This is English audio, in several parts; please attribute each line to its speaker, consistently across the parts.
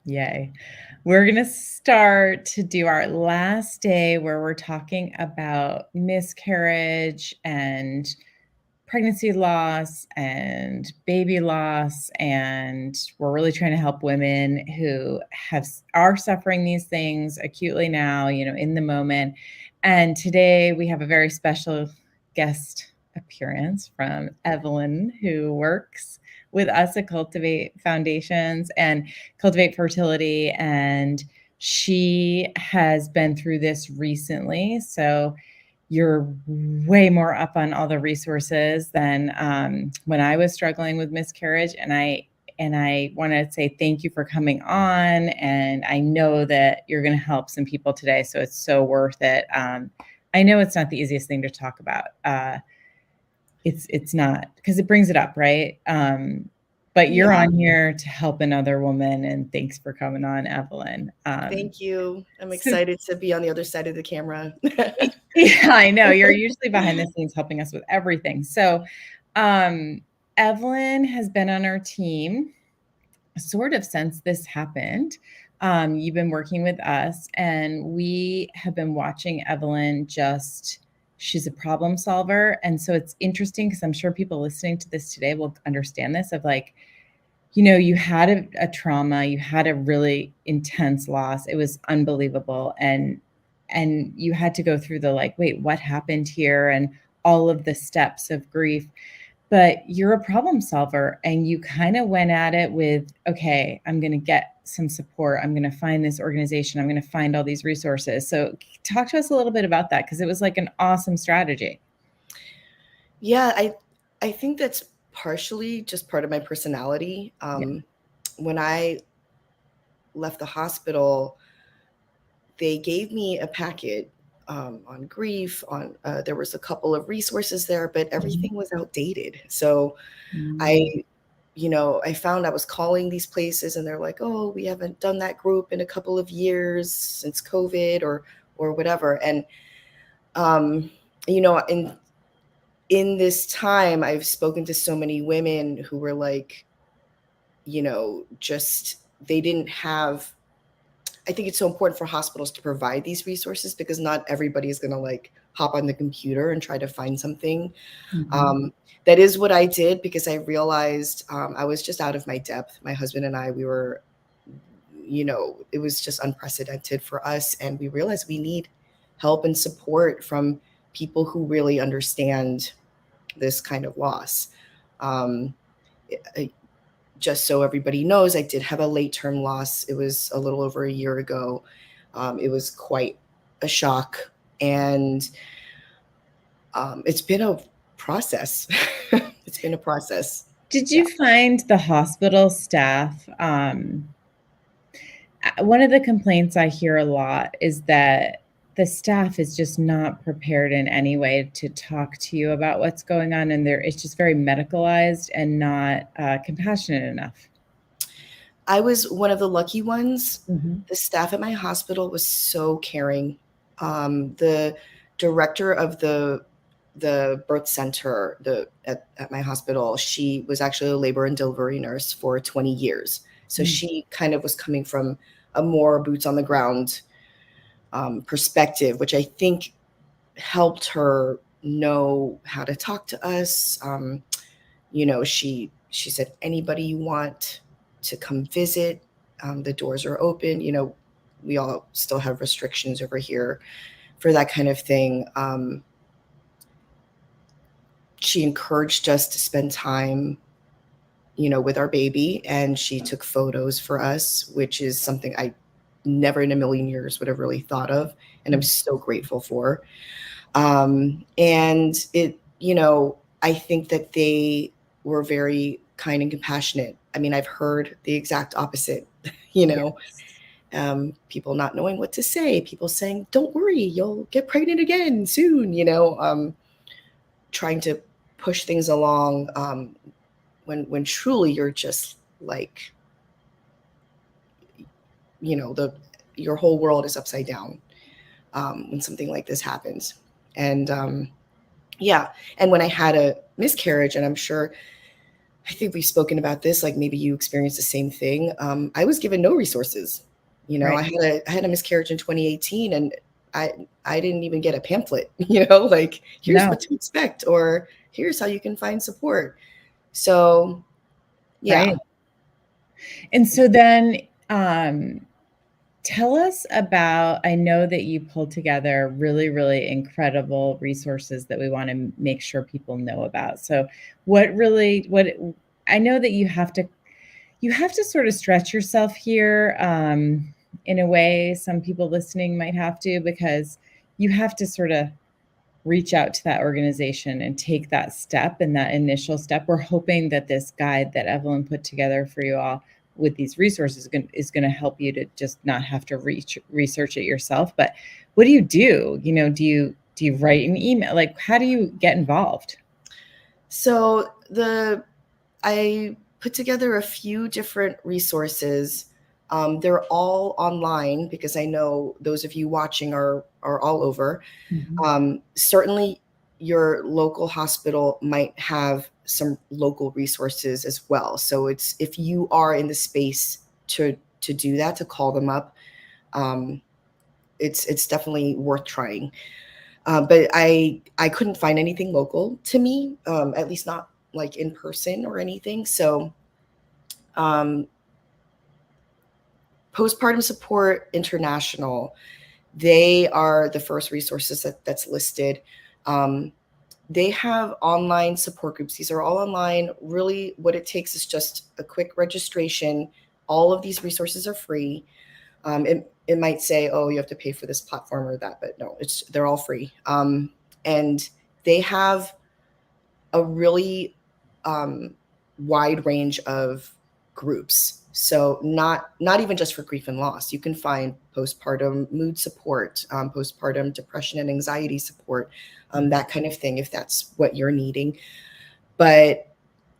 Speaker 1: Yay. We're going to start to do our last day where we're talking about miscarriage and pregnancy loss and baby loss. And we're really trying to help women who are suffering these things acutely now, in the moment. And today we have a very special guest appearance from Evelyn, who works with us at Cultivate Foundations and Cultivate Fertility. And she has been through this recently. So you're way more up on all the resources than when I was struggling with miscarriage. And I want to say thank you for coming on. And I know that you're going to help some people today. So it's so worth it. I know it's not the easiest thing to talk about. It's not, because it brings it up, right? But you're on here to help another woman, and thanks for coming on, Evelyn.
Speaker 2: Thank you. I'm excited to be on the other side of the camera.
Speaker 1: Yeah, I know. You're usually behind the scenes helping us with everything. So, Evelyn has been on our team sort of since this happened. You've been working with us, and we have been watching Evelyn she's a problem solver. And so it's interesting because I'm sure people listening to this today will understand this of like, you had a trauma, you had a really intense loss. It was unbelievable. And you had to go through the like, wait, what happened here? And all of the steps of grief. But you're a problem solver, and you kind of went at it with, okay, I'm going to get some support. I'm going to find this organization. I'm going to find all these resources. So talk to us a little bit about that, because it was like an awesome strategy.
Speaker 2: Yeah, I think that's partially just part of my personality. When I left the hospital, they gave me a packet on grief. There was a couple of resources there, but everything was outdated. So I found I was calling these places, and they're like, "Oh, we haven't done that group in a couple of years since COVID or whatever." And in this time, I've spoken to so many women who were like, just they didn't have. I think it's so important for hospitals to provide these resources, because not everybody is going to like hop on the computer and try to find something. That is what I did, because I realized I was just out of my depth. My husband and I, we were, it was just unprecedented for us. And we realized we need help and support from people who really understand this kind of loss. Just so everybody knows, I did have a late term loss. It was a little over a year ago. It was quite a shock. And it's been a process. It's been a process.
Speaker 1: Did you find the hospital staff? One of the complaints I hear a lot is that the staff is just not prepared in any way to talk to you about what's going on, and it's just very medicalized and not compassionate enough.
Speaker 2: I was one of the lucky ones. The staff at my hospital was so caring. The director of the birth center at my hospital, she was actually a labor and delivery nurse for 20 years. So she kind of was coming from a more boots on the ground perspective, which I think helped her know how to talk to us. She said, anybody you want to come visit, the doors are open. We all still have restrictions over here for that kind of thing. She encouraged us to spend time, with our baby, and she took photos for us, which is something I never in a million years would have really thought of, and I'm so grateful for. And it, I think that they were very kind and compassionate. I mean, I've heard the exact opposite, people not knowing what to say, people saying, don't worry, you'll get pregnant again soon, trying to push things along, when truly you're just like, your whole world is upside down when something like this happens. And and when I had a miscarriage, and I'm sure I think we've spoken about this, like maybe you experienced the same thing. I was given no resources. You know,
Speaker 1: Right.
Speaker 2: I had a miscarriage in 2018, and I didn't even get a pamphlet, you know, like here's
Speaker 1: No,
Speaker 2: what to expect, or here's how you can find support. So yeah.
Speaker 1: right. And so then, tell us about, I know that you pulled together really, really incredible resources that we want to make sure people know about. So what I know that you have to sort of stretch yourself here, in a way some people listening might have to, because you have to sort of reach out to that organization and take that step and that initial step. We're hoping that this guide that Evelyn put together for you all with these resources is going to help you to just not have to research it yourself. But what do you do? You know, do you write an email? Like, how do you get involved?
Speaker 2: So I put together a few different resources. They're all online because I know those of you watching are all over.
Speaker 1: Mhm.
Speaker 2: Certainly, your local hospital might have some local resources as well. So it's if you are in the space to do that, to call them up, um, it's definitely worth trying. But I couldn't find anything local to me, at least not like in person or anything. So um, Postpartum Support International, they are the first resources that's listed. Um, they have online support groups. These are all online. Really, what it takes is just a quick registration. All of these resources are free. It might say, oh, you have to pay for this platform or that, but no, they're all free. And they have a really um, wide range of groups. So not even just for grief and loss. You can find postpartum mood support, postpartum depression and anxiety support, that kind of thing if that's what you're needing. But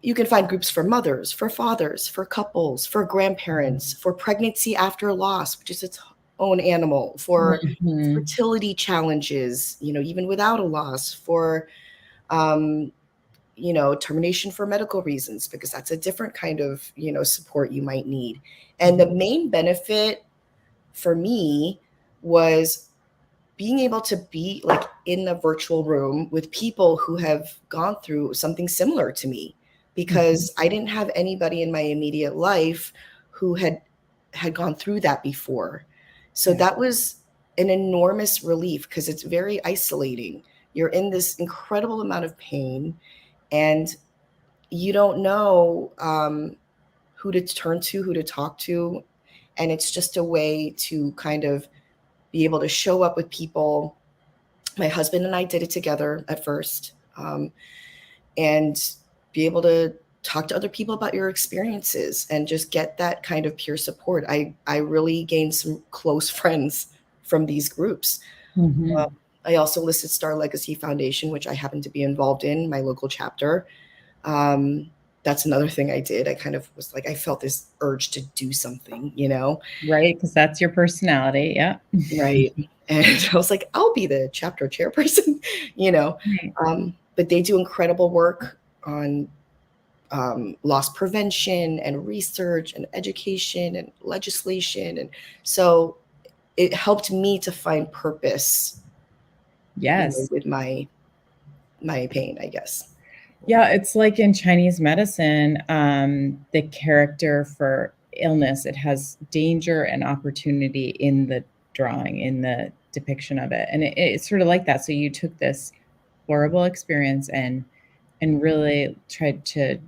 Speaker 2: you can find groups for mothers, for fathers, for couples, for grandparents, for pregnancy after loss, which is its own animal, for
Speaker 1: Mhm.
Speaker 2: fertility challenges, you know, even without a loss, for um, termination for medical reasons, because that's a different kind of, support you might need. And the main benefit for me was being able to be like in a virtual room with people who have gone through something similar to me,
Speaker 1: Mhm.
Speaker 2: because I didn't have anybody in my immediate life who had gone through that before. So
Speaker 1: Right.
Speaker 2: that was an enormous relief, because it's very isolating. You're in this incredible amount of pain, and you don't know who to turn to, who to talk to. And it's just a way to kind of be able to show up with people. My husband and I did it together at first, and be able to talk to other people about your experiences and just get that kind of peer support. I really gained some close friends from these groups. Uh,
Speaker 1: Mhm.
Speaker 2: I also listed Star Legacy Foundation, which I happen to be involved in, my local chapter. Um, that's another thing I did. I kind of was like, I felt this urge to do something, you know?
Speaker 1: Right, because that's your personality. Yeah.
Speaker 2: Right. And I was like, I'll be the chapter chairperson, you know?
Speaker 1: Right.
Speaker 2: But they do incredible work on loss prevention and research and education and legislation. And so it helped me to find purpose,
Speaker 1: Yes.
Speaker 2: with my pain, I guess.
Speaker 1: Yeah, it's like in Chinese medicine, the character for illness, it has danger and opportunity in the drawing, in the depiction of it. And it's sort of like that. So you took this horrible experience and really tried to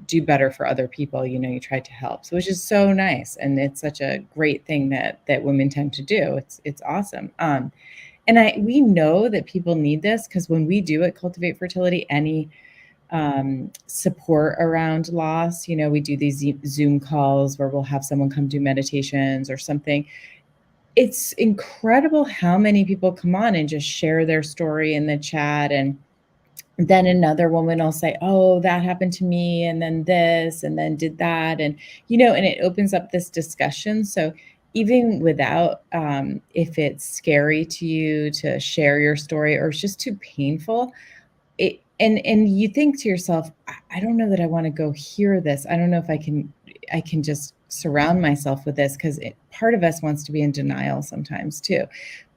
Speaker 1: do better for other people. You know, you tried to help. So which is so nice. And it's such a great thing that women tend to do. It's awesome. And we know that people need this because when we do at Cultivate Fertility, any support around loss. You know, we do these Zoom calls where we'll have someone come do meditations or something. It's incredible how many people come on and just share their story in the chat. And then another woman will say, oh, that happened to me. And then this, and then did that. And, you know, and it opens up this discussion. So even without, if it's scary to you to share your story or it's just too painful, and you think to yourself, I don't know that I want to go hear this. I don't know if I can just surround myself with this, because part of us wants to be in denial sometimes too.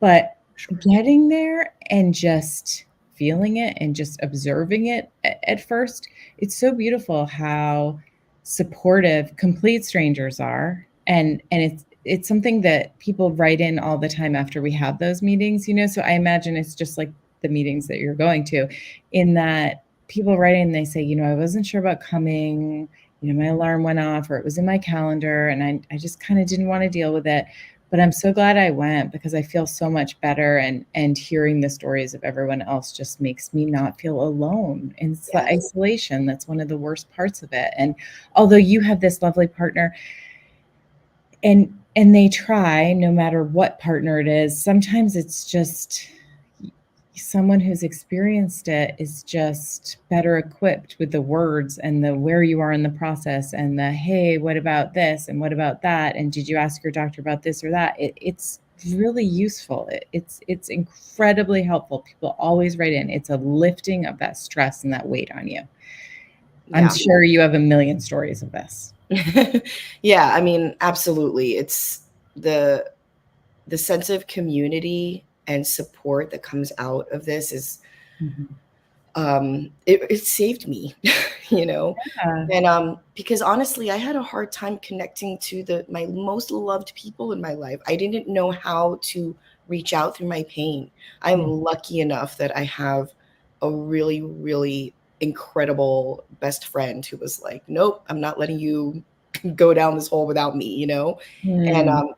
Speaker 1: But
Speaker 2: Sure.
Speaker 1: getting there and just feeling it and just observing it at first, it's so beautiful how supportive complete strangers are. And it's something that people write in all the time after we have those meetings, so I imagine it's just like the meetings that you're going to, in that people write in, they say, I wasn't sure about coming, my alarm went off, or it was in my calendar, and I just kind of didn't want to deal with it. But I'm so glad I went, because I feel so much better, and hearing the stories of everyone else just makes me not feel alone. And it's the
Speaker 2: Yes.
Speaker 1: isolation that's one of the worst parts of it. And although you have this lovely partner, and they try, no matter what partner it is, sometimes it's just someone who's experienced it is just better equipped with the words and the where you are in the process, and the, hey, what about this and what about that, and did you ask your doctor about this or that. It's really useful. It's incredibly helpful. People always write in. It's a lifting of that stress and that weight on you. I'm
Speaker 2: Yeah.
Speaker 1: sure you have a million stories of this.
Speaker 2: Yeah, I mean, absolutely. It's the sense of community and support that comes out of this is
Speaker 1: Mhm.
Speaker 2: it saved me, you know.
Speaker 1: Yeah.
Speaker 2: And because honestly, I had a hard time connecting to my most loved people in my life. I didn't know how to reach out through my pain. I'm
Speaker 1: Yeah.
Speaker 2: lucky enough that I have a really, really incredible best friend who was like, nope, I'm not letting you go down this hole without me, you know? And
Speaker 1: Mm.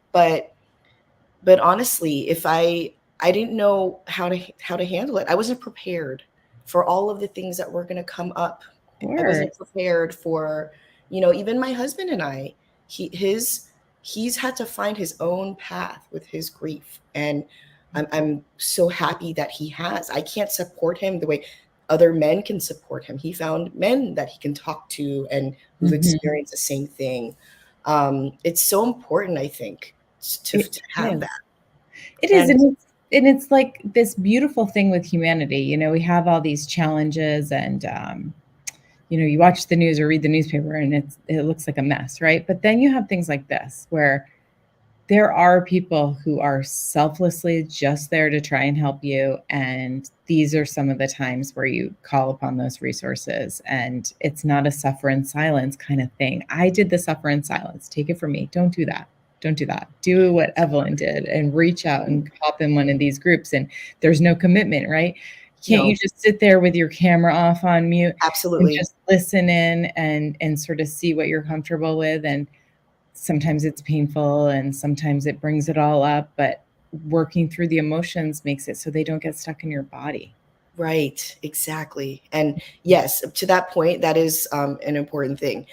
Speaker 2: but honestly, if I didn't know how to handle it. I wasn't prepared for all of the things that were going to come up.
Speaker 1: Of
Speaker 2: I wasn't
Speaker 1: course.
Speaker 2: prepared for, even my husband and I, he's had to find his own path with his grief. And I'm so happy that he has. I can't support him the way other men can support him. He found men that he can talk to and who've
Speaker 1: Mhm.
Speaker 2: experienced the same thing. It's so important, I think,
Speaker 1: It
Speaker 2: to have
Speaker 1: is.
Speaker 2: that.
Speaker 1: It is,
Speaker 2: And
Speaker 1: and it's like this beautiful thing with humanity. We have all these challenges, and you watch the news or read the newspaper, and it looks like a mess, right? But then you have things like this, where there are people who are selflessly just there to try and help you, and these are some of the times where you call upon those resources, and it's not a suffer in silence kind of thing. I did the suffer in silence. Take it from me. Don't do that. Don't do that. Do what Evelyn did and reach out and hop in one of these groups, and there's no commitment, right? Can't you
Speaker 2: no,
Speaker 1: just sit there with your camera off on mute and
Speaker 2: absolutely.
Speaker 1: just listen in and sort of see what you're comfortable with? And sometimes it's painful, and sometimes it brings it all up, but working through the emotions makes it so they don't get stuck in your body.
Speaker 2: Right, exactly. And yes, to that point, that is an important thing.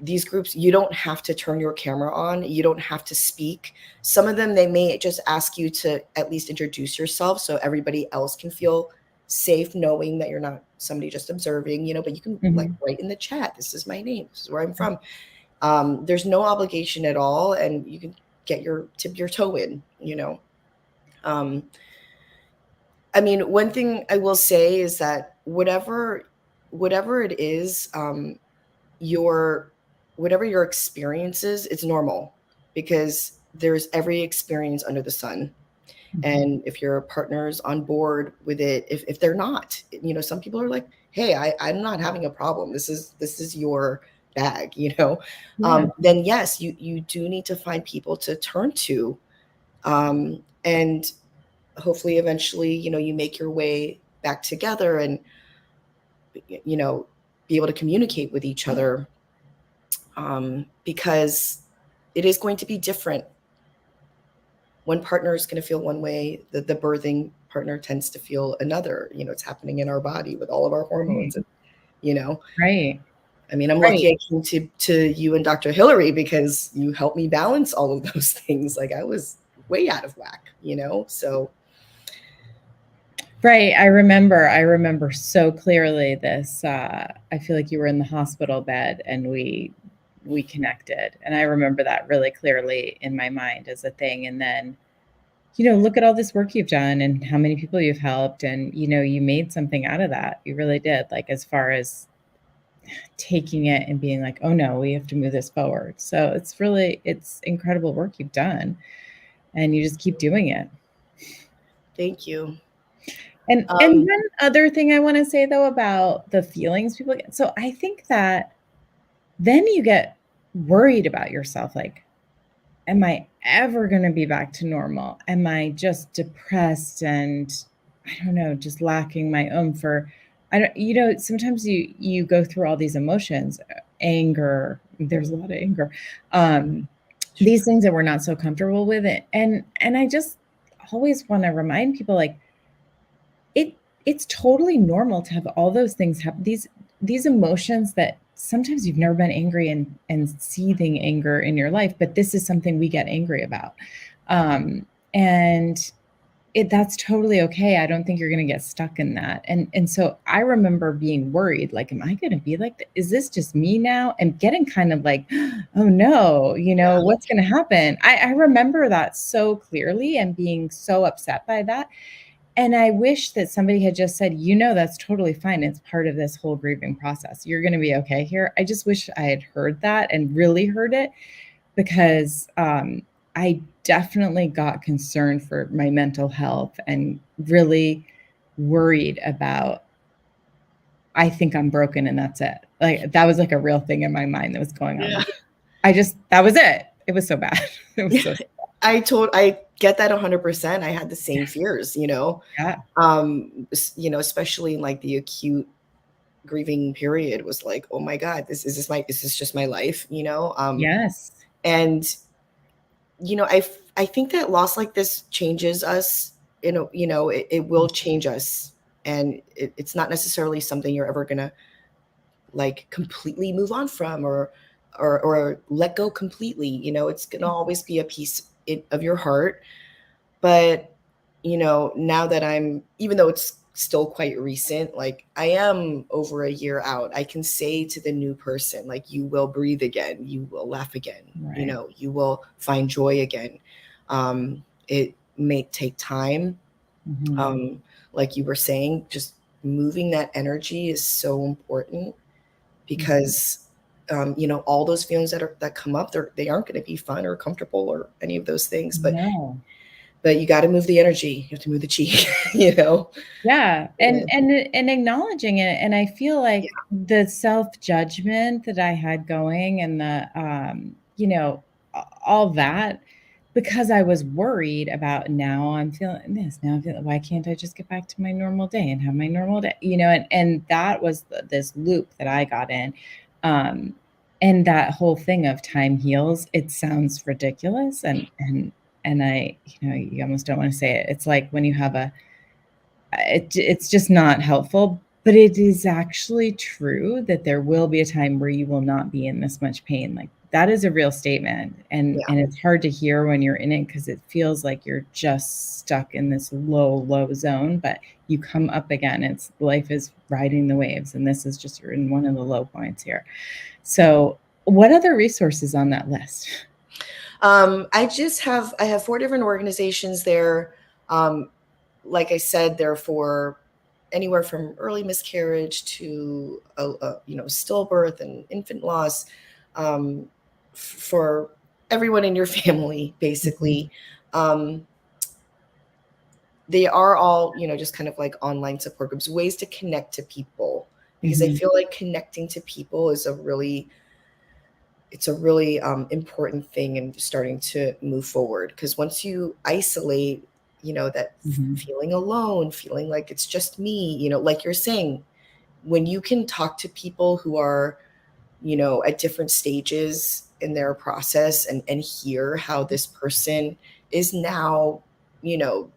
Speaker 2: These groups, you don't have to turn your camera on. You don't have to speak. Some of them, they may just ask you to at least introduce yourself so everybody else can feel safe knowing that you're not somebody just observing, but you can like
Speaker 1: Mhm.
Speaker 2: write in the chat, this is my name, this is where I'm from. There's no obligation at all, and you can tip your toe in. Um, I mean, one thing I will say is that whatever it is, your whatever your experience is, it's normal because there's every experience under the sun.
Speaker 1: Mhm.
Speaker 2: And if your partner's on board with it, if they're not, some people are like, hey, I'm not having a problem. This is your bag,
Speaker 1: Yeah.
Speaker 2: then yes, you do need to find people to turn to. And hopefully eventually, you make your way back together and you know be able to communicate with each other, because it is going to be different. One partner is going to feel one way, the birthing partner tends to feel another. It's happening in our body with all of our
Speaker 1: Right.
Speaker 2: hormones. And you know
Speaker 1: Right.
Speaker 2: I mean, I'm
Speaker 1: Right.
Speaker 2: lucky I came to you and Dr. Hillary because you helped me balance all of those things. Like I was way out of whack. So
Speaker 1: Right. I remember so clearly this. I feel like you were in the hospital bed, and we connected. And I remember that really clearly in my mind as a thing. And then look at all this work you've done and how many people you've helped, and, you made something out of that. You really did, like, as far as taking it and being like, "Oh, no, we have to move this forward." So it's incredible work you've done, and you just keep doing it.
Speaker 2: Thank you.
Speaker 1: And one other thing I wanna say, though, about the feelings people get, so I think that then you get worried about yourself, like, "Am I ever gonna be back to normal? Am I just depressed and, I don't know, just lacking my oomph?" Or I don't, sometimes you go through all these emotions, anger, there's a lot of anger, these things that we're not so comfortable with, and I just always wanna remind people, like, it it's totally normal to have all those things happen, these emotions that sometimes you've never been angry and seething anger in your life, but this is something we get angry about. And that's totally okay. I don't think you're gonna get stuck in that. And so I remember being worried, like, am I gonna be like is this just me now? And getting kind of like, oh no,
Speaker 2: Yeah.
Speaker 1: what's gonna happen? I remember that so clearly and being so upset by that. And I wish that somebody had just said, that's totally fine. It's part of this whole grieving process. You're gonna be okay here. I just wish I had heard that and really heard it, because I definitely got concerned for my mental health and really worried about, I think I'm broken and that's it. Like, that was like a real thing in my mind that was going on.
Speaker 2: Yeah.
Speaker 1: Like, that was it. It was so bad. It was so sad.
Speaker 2: I get that 100%. I had the same fears,
Speaker 1: Yeah.
Speaker 2: Especially in like the acute grieving period was like, oh my God, is this just my life,
Speaker 1: Yes.
Speaker 2: and I think that loss like this changes us. It will change us, and it's not necessarily something you're ever gonna like completely move on from, or let go completely. It's gonna always be a piece of your heart. But now that I'm, even though it's still quite recent, like I am over a year out, I can say to the new person, like, you will breathe again, you will laugh again,
Speaker 1: Right.
Speaker 2: you will find joy again. It may take time.
Speaker 1: Mhm.
Speaker 2: um, like you were saying, just moving that energy is so important,
Speaker 1: Mhm.
Speaker 2: because all those feelings that come up, they aren't going to be fun or comfortable or any of those things,
Speaker 1: No.
Speaker 2: but you got to move the energy, you have to move the chi. you know
Speaker 1: Yeah,
Speaker 2: yeah.
Speaker 1: and acknowledging it, and I feel
Speaker 2: Yeah.
Speaker 1: like the self-judgment that I had going, and the, all that, because I was worried about, now I'm feeling this, now I'm feeling, why can't I just get back to my normal day and have my normal day? And that was this loop that I got in. Um, and that whole thing of time heals, it sounds ridiculous, and I, you almost don't want to say it. It's like when you have it's just not helpful, but it is actually true that there will be a time where you will not be in this much pain. Like, that is a real statement, and it's hard to hear when you're in it, because it feels like you're just stuck in this low zone, but you come up again. It's life is riding the waves, and this is just, you're in one of the low points here. So, what other resources on that list?
Speaker 2: I have 4 different organizations there. Um, like I said, they're for anywhere from early miscarriage to stillbirth and infant loss, um, for everyone in your family,
Speaker 1: Mhm.
Speaker 2: basically. Um, they are all, just kind of like online support groups, ways to connect to people, because I
Speaker 1: Mhm.
Speaker 2: feel like connecting to people is a really important thing in starting to move forward. Because once you isolate, that
Speaker 1: Mhm.
Speaker 2: feeling alone, feeling like it's just me, like you're saying, when you can talk to people who are, at different stages in their process, and hear how this person is now, you know,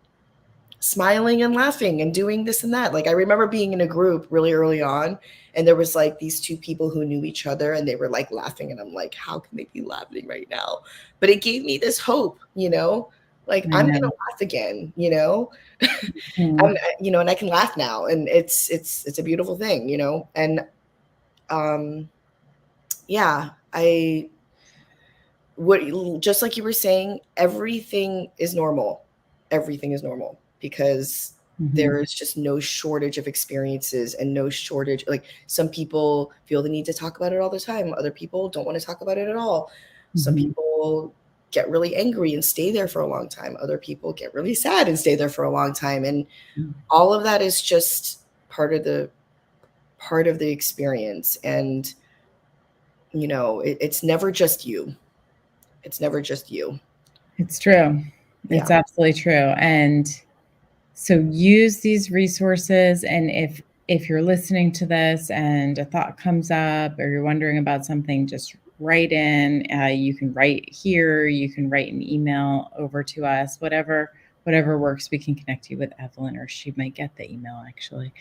Speaker 2: smiling and laughing and doing this and that. Like, I remember being in a group really early on, and there was like these two people who knew each other, and they were like laughing, and I'm like, how can they be laughing right now? But it gave me this hope, like,
Speaker 1: I
Speaker 2: I'm gonna
Speaker 1: know.
Speaker 2: laugh again,
Speaker 1: Mhm.
Speaker 2: and I can laugh now, and it's a beautiful thing, and um yeah, I what just like you were saying, everything is normal. everything is normal, because there is just no shortage of experiences and no shortage. Like, some people feel the need to talk about it all the time. Other people don't want to talk about it at all. Some people get really angry and stay there for a long time. Other people get really sad and stay there for a long time. And all of that is just part of the experience. And, it's never just you. It's never just you.
Speaker 1: It's true. It's absolutely true. And so use these resources. And if you're listening to this and a thought comes up or you're wondering about something, just write in. You can write here. You can write an email over to us. Whatever works. We can connect you with Evelyn, or she might get the email actually.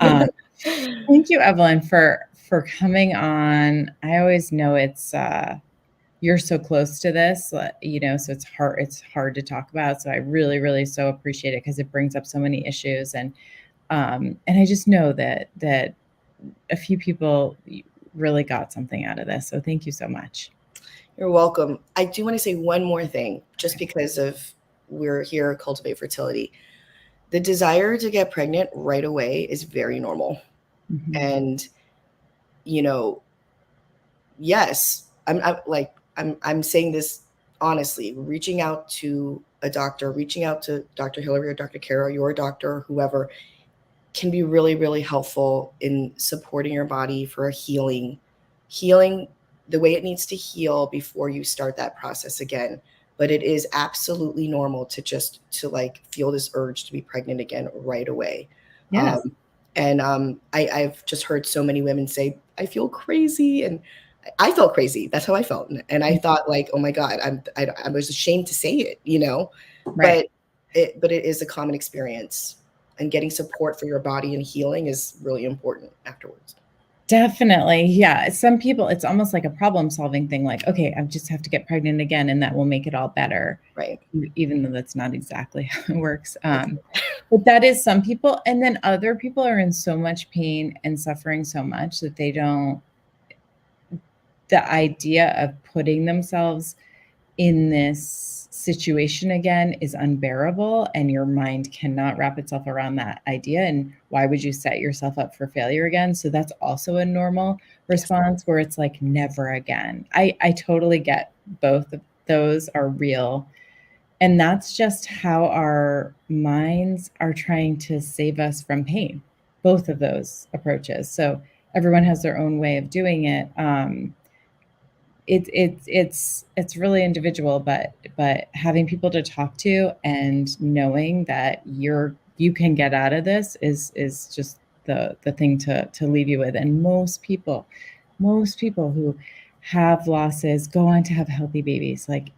Speaker 1: Thank you, Evelyn, for coming on. I always know it's you're so close to this, so it's hard to talk about. So I really, really so appreciate it, because it brings up so many issues. And I just know that a few people really got something out of this. So thank you so much.
Speaker 2: You're welcome. I do want to say one more thing, just because we're here at Cultivate Fertility. The desire to get pregnant right away is very normal. And, yes, I'm saying this honestly. Reaching out to a doctor, reaching out to Dr. Hillary or Dr. Kara, your doctor, or whoever, can be really, really helpful in supporting your body for a healing the way it needs to heal before you start that process again. But it is absolutely normal to like feel this urge to be pregnant again right away.
Speaker 1: Yes.
Speaker 2: I've just heard so many women say, I feel crazy. And I felt crazy. That's how I felt. And I thought, like, oh my God, I was ashamed to say it,
Speaker 1: Right.
Speaker 2: But it is a common experience, and getting support for your body and healing is really important afterwards.
Speaker 1: Definitely. Yeah. Some people, it's almost like a problem solving thing. Like, okay, I just have to get pregnant again and that will make it all better.
Speaker 2: Right.
Speaker 1: Even though that's not exactly how it works. But that is some people. And then other people are in so much pain and suffering so much that the idea of putting themselves in this situation again is unbearable, and your mind cannot wrap itself around that idea. And why would you set yourself up for failure again? So that's also a normal response, where it's like, never again. I totally get both of those are real. And that's just how our minds are trying to save us from pain, both of those approaches. So everyone has their own way of doing it. It's really individual, but having people to talk to and knowing that you can get out of this is just the thing to leave you with. And most people who have losses go on to have healthy babies. Like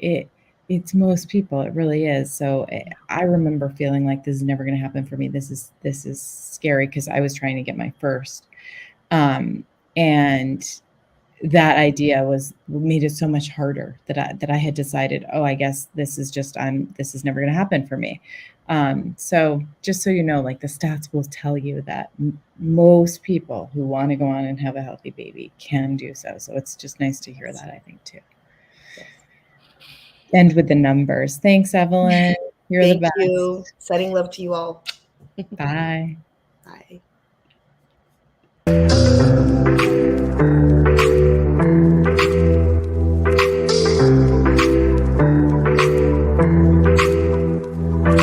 Speaker 1: it's most people, it really is. So I remember feeling like this is never going to happen for me. This is scary, because I was trying to get my first, and that idea made it so much harder that I had decided, oh, I guess this is never going to happen for me. So just so you know, like, the stats will tell you that most people who want to go on and have a healthy baby can do so. So it's just nice to hear that, I think, too. End with the numbers. Thanks, Evelyn. You're the best.
Speaker 2: Thank you. Sending love to you all.
Speaker 1: Bye.
Speaker 2: Bye.